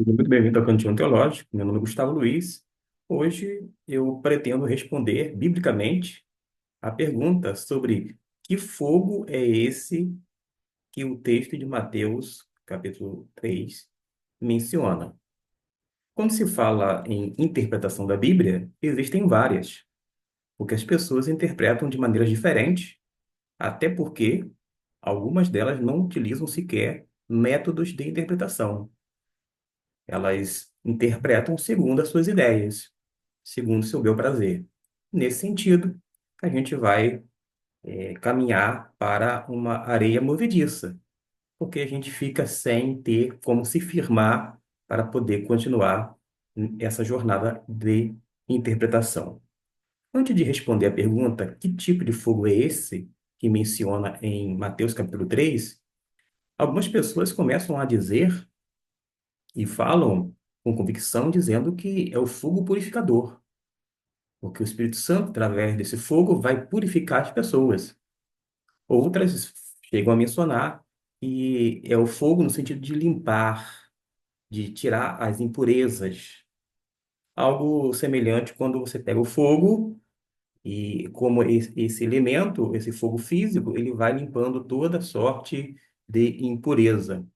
Seja muito bem-vindo ao Cantinho Teológico. Meu nome é Gustavo Luiz. Hoje eu pretendo responder biblicamente a pergunta sobre que fogo é esse que o texto de Mateus, capítulo 3, menciona. Quando se fala em interpretação da Bíblia, existem várias, porque as pessoas interpretam de maneiras diferentes, até porque algumas delas não utilizam sequer métodos de interpretação. Elas interpretam segundo as suas ideias, segundo o seu bel prazer. Nesse sentido, a gente vai caminhar para uma areia movediça, porque a gente fica sem ter como se firmar para poder continuar essa jornada de interpretação. Antes de responder a pergunta, que tipo de fogo é esse que menciona em Mateus capítulo 3, algumas pessoas começam a dizer e falam com convicção, dizendo que é o fogo purificador, porque o Espírito Santo, através desse fogo, vai purificar as pessoas. Outras chegam a mencionar que é o fogo no sentido de limpar, de tirar as impurezas. Algo semelhante quando você pega o fogo e, como esse elemento, esse fogo físico, ele vai limpando toda sorte de impureza.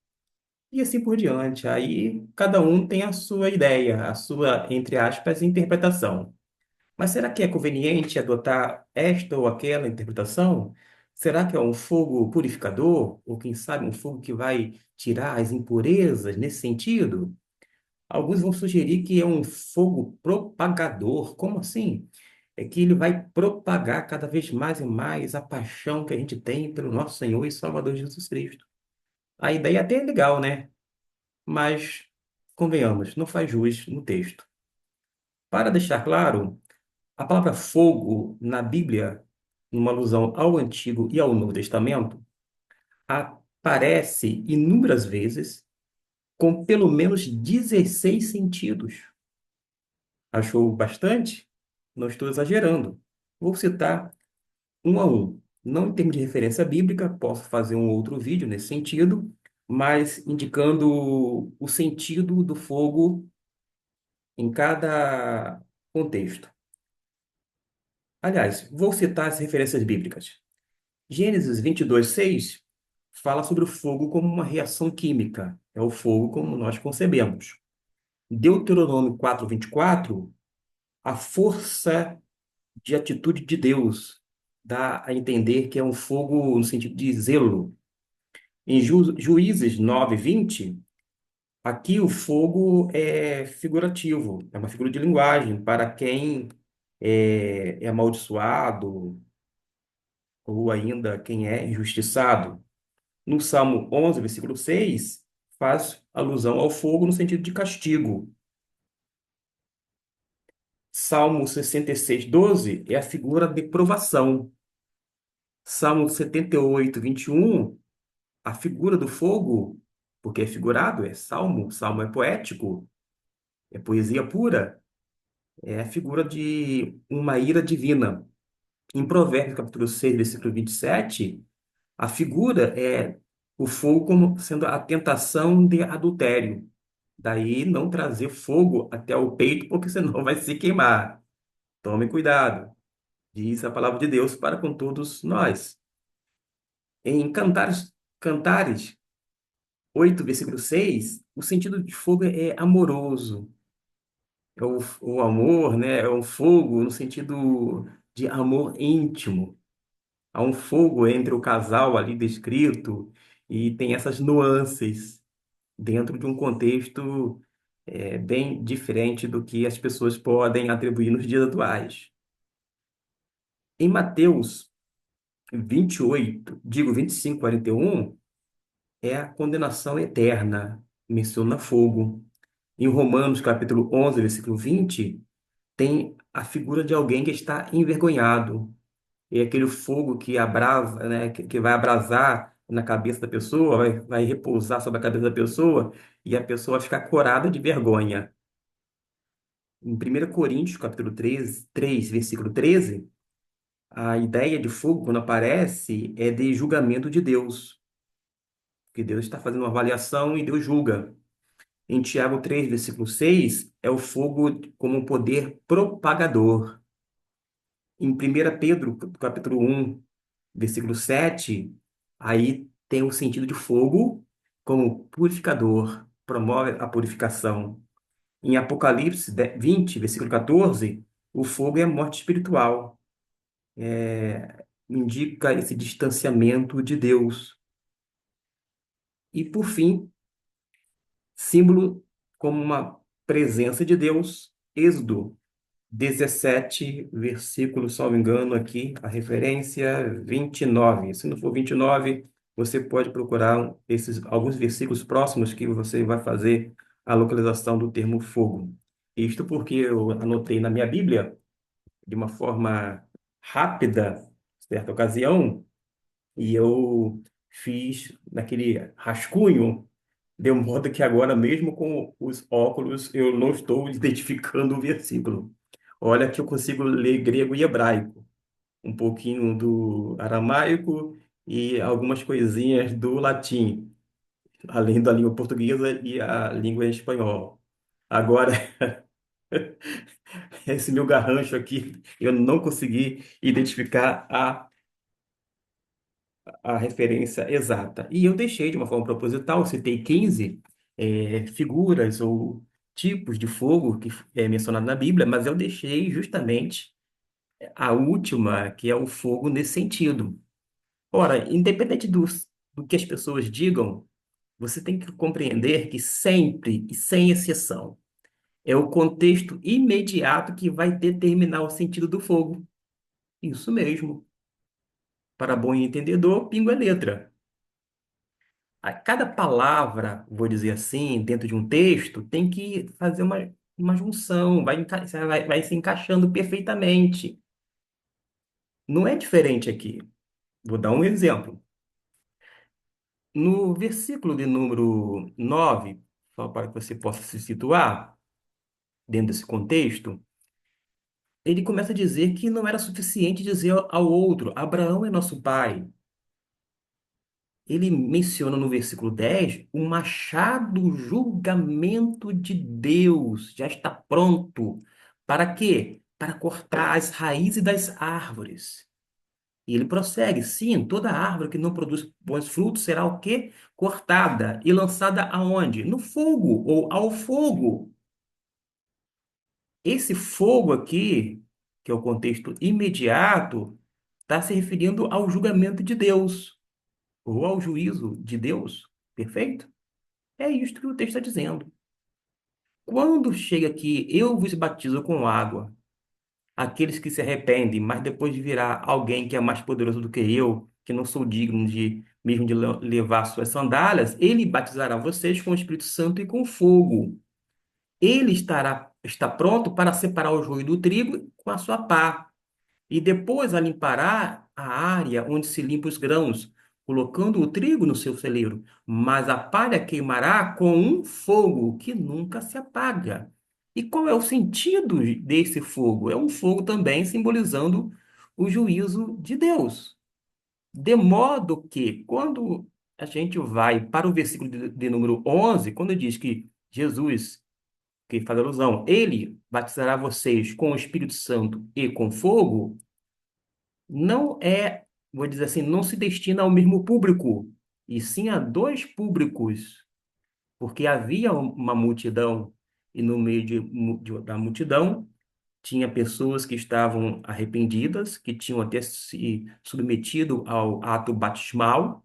E assim por diante. Aí cada um tem a sua ideia, a sua, entre aspas, interpretação. Mas será que é conveniente adotar esta ou aquela interpretação? Será que é um fogo purificador? Ou quem sabe um fogo que vai tirar as impurezas nesse sentido? Alguns vão sugerir que é um fogo propagador. Como assim? É que ele vai propagar cada vez mais e mais a paixão que a gente tem pelo nosso Senhor e Salvador Jesus Cristo. A ideia até é legal, né? Mas, convenhamos, não faz jus no texto. Para deixar claro, a palavra fogo na Bíblia, numa alusão ao Antigo e ao Novo Testamento, aparece inúmeras vezes com pelo menos 16 sentidos. Achou bastante? Não estou exagerando. Vou citar um a um. Não em termos de referência bíblica, posso fazer um outro vídeo nesse sentido, mas indicando o sentido do fogo em cada contexto. Aliás, vou citar as referências bíblicas. Gênesis 22:6 fala sobre o fogo como uma reação química. É o fogo como nós concebemos. Deuteronômio 4:24, a força de atitude de Deus dá a entender que é um fogo no sentido de zelo. Em Juízes 9:20, aqui o fogo é figurativo, é uma figura de linguagem para quem é amaldiçoado ou ainda quem é injustiçado. No Salmo 11, versículo 6, faz alusão ao fogo no sentido de castigo. Salmo 66:12 é a figura de provação. Salmo 78:21, a figura do fogo, porque é figurado, é salmo, salmo é poético, é poesia pura, é a figura de uma ira divina. Em Provérbios, capítulo 6, versículo 27, a figura é o fogo como sendo a tentação de adultério. Daí não trazer fogo até o peito, porque senão vai se queimar. Tome cuidado, diz a palavra de Deus para com todos nós. Em Cantares 8, versículo 6, o sentido de fogo é amoroso. É o amor, né? É um fogo no sentido de amor íntimo. Há um fogo entre o casal ali descrito e tem essas nuances dentro de um contexto bem diferente do que as pessoas podem atribuir nos dias atuais. Em Mateus 28, digo 25, 41, é a condenação eterna, menciona fogo. Em Romanos capítulo 11, versículo 20, tem a figura de alguém que está envergonhado. É aquele fogo que abrasa, né, que vai abrasar na cabeça da pessoa, vai repousar sobre a cabeça da pessoa e a pessoa vai ficar corada de vergonha. Em 1 Coríntios, capítulo 3, versículo 13, a ideia de fogo, quando aparece, é de julgamento de Deus, que Deus está fazendo uma avaliação e Deus julga. Em Tiago 3, versículo 6, é o fogo como um poder propagador. Em 1 Pedro, capítulo 1, versículo 7, aí tem o sentido de fogo como purificador, promove a purificação. Em Apocalipse 20, versículo 14, o fogo é a morte espiritual. Indica esse distanciamento de Deus. E, por fim, símbolo como uma presença de Deus, Êxodo 17, versículo, salvo engano, aqui, a referência 29. Se não for 29, você pode procurar alguns versículos próximos que você vai fazer a localização do termo fogo. Isto porque eu anotei na minha Bíblia, de uma forma rápida, certa ocasião, e eu fiz naquele rascunho, de modo que agora, mesmo com os óculos, eu não estou identificando o versículo. Olha que eu consigo ler grego e hebraico, um pouquinho do aramaico e algumas coisinhas do latim, além da língua portuguesa e a língua espanhol. Agora, esse meu garrancho aqui, eu não consegui identificar a referência exata. E eu deixei de uma forma proposital, citei 15 figuras ou tipos de fogo que é mencionado na Bíblia, mas eu deixei justamente a última, que é o fogo nesse sentido. Ora, independente do que as pessoas digam, você tem que compreender que sempre e sem exceção é o contexto imediato que vai determinar o sentido do fogo. Isso mesmo. Para bom entendedor, pingo é letra. A cada palavra, vou dizer assim, dentro de um texto, tem que fazer uma junção, vai se encaixando perfeitamente. Não é diferente aqui. Vou dar um exemplo. No versículo de número 9, só para que você possa se situar dentro desse contexto, ele começa a dizer que não era suficiente dizer ao outro: Abraão é nosso pai. Ele menciona no versículo 10 o machado julgamento de Deus já está pronto. Para quê? Para cortar as raízes das árvores. E ele prossegue: sim, toda árvore que não produz bons frutos será o quê? Cortada e lançada aonde? No fogo ou ao fogo. Esse fogo aqui, que é o contexto imediato, está se referindo ao julgamento de Deus ou ao juízo de Deus. Perfeito? É isto que o texto está dizendo. Quando chega aqui, eu vos batizo com água, aqueles que se arrependem, mas depois virá alguém que é mais poderoso do que eu, que não sou digno de mesmo de levar suas sandálias, ele batizará vocês com o Espírito Santo e com fogo. Ele está pronto para separar o joio do trigo com a sua pá. E depois a limpará a área onde se limpa os grãos, colocando o trigo no seu celeiro. Mas a palha queimará com um fogo que nunca se apaga. E qual é o sentido desse fogo? É um fogo também simbolizando o juízo de Deus. De modo que, quando a gente vai para o versículo de número 11, quando diz que Jesus, que faz alusão, ele batizará vocês com o Espírito Santo e com fogo, não é, vou dizer assim, não se destina ao mesmo público, e sim a dois públicos, porque havia uma multidão, e no meio da multidão tinha pessoas que estavam arrependidas, que tinham até se submetido ao ato batismal,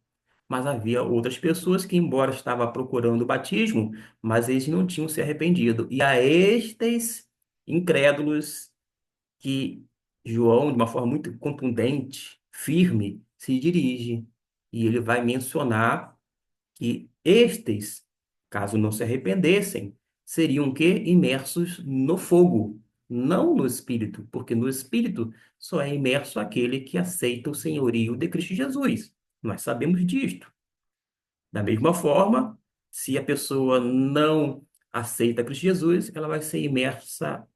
mas havia outras pessoas que, embora estavam procurando o batismo, mas eles não tinham se arrependido. E a estes incrédulos que João, de uma forma muito contundente, firme, se dirige. E ele vai mencionar que estes, caso não se arrependessem, seriam que imersos no fogo, não no Espírito, porque no Espírito só é imerso aquele que aceita o senhorio de Cristo Jesus. Nós sabemos disto. Da mesma forma, se a pessoa não aceita Cristo Jesus, ela vai ser imersa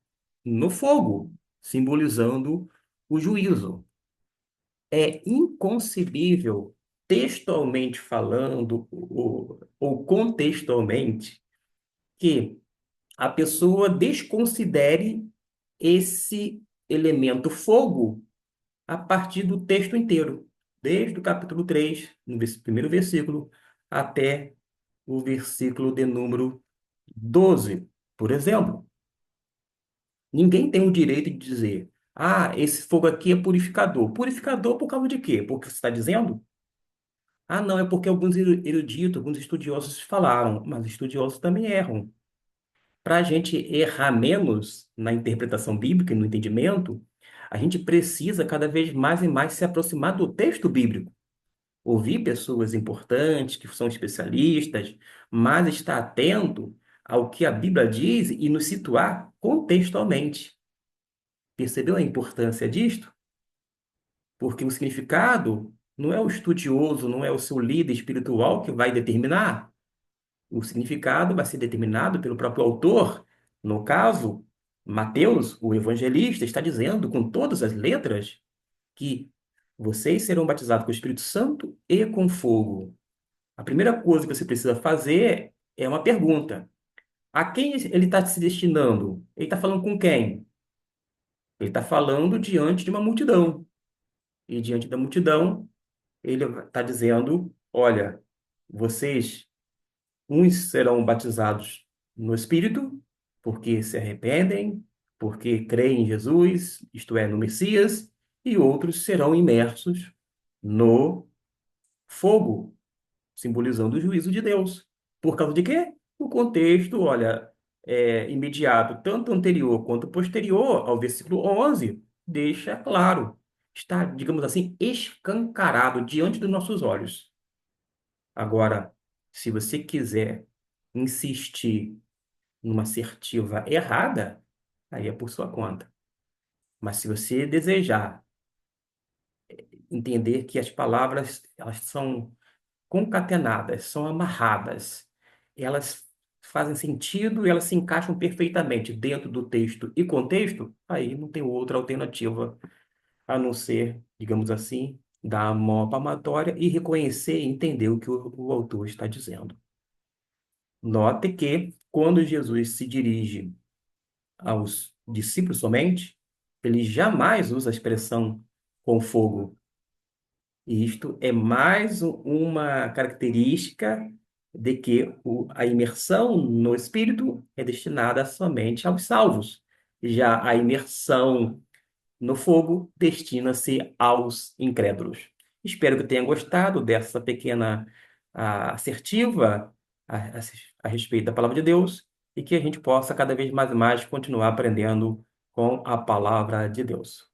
no fogo, simbolizando o juízo. É inconcebível, textualmente falando, ou contextualmente, que a pessoa desconsidere esse elemento fogo a partir do texto inteiro, desde o capítulo 3 no primeiro versículo, até o versículo de número 12. Por exemplo, ninguém tem o direito de dizer: ah, esse fogo aqui é purificador. Purificador por causa de quê? Porque você está dizendo? Ah, não, é porque alguns eruditos, alguns estudiosos falaram, mas estudiosos também erram. Para a gente errar menos na interpretação bíblica e no entendimento, a gente precisa cada vez mais e mais se aproximar do texto bíblico. Ouvir pessoas importantes, que são especialistas, mas estar atento ao que a Bíblia diz e nos situar contextualmente. Percebeu a importância disto? Porque o significado não é o estudioso, não é o seu líder espiritual que vai determinar. O significado vai ser determinado pelo próprio autor. No caso, Mateus, o evangelista, está dizendo com todas as letras que vocês serão batizados com o Espírito Santo e com fogo. A primeira coisa que você precisa fazer é uma pergunta. A quem ele está se destinando? Ele está falando com quem? Ele está falando diante de uma multidão. E diante da multidão, ele está dizendo: olha, vocês, uns serão batizados no Espírito, porque se arrependem, porque creem em Jesus, isto é, no Messias, e outros serão imersos no fogo, simbolizando o juízo de Deus. Por causa de quê? O contexto, olha, imediato, tanto anterior quanto posterior ao versículo 11, deixa claro. Está, digamos assim, escancarado diante dos nossos olhos. Agora, se você quiser insistir numa assertiva errada, aí é por sua conta. Mas se você desejar entender que as palavras, elas são concatenadas, são amarradas. Elas fazem sentido e elas se encaixam perfeitamente dentro do texto e contexto, aí não tem outra alternativa a não ser, digamos assim, dar a mão à palmatória e reconhecer e entender o que o autor está dizendo. Note que, quando Jesus se dirige aos discípulos somente, ele jamais usa a expressão com fogo. E isto é mais uma característica de que a imersão no Espírito é destinada somente aos salvos. Já a imersão no fogo destina-se aos incrédulos. Espero que tenha gostado dessa pequena assertiva a, a, a respeito da palavra de Deus e que a gente possa cada vez mais e mais continuar aprendendo com a palavra de Deus.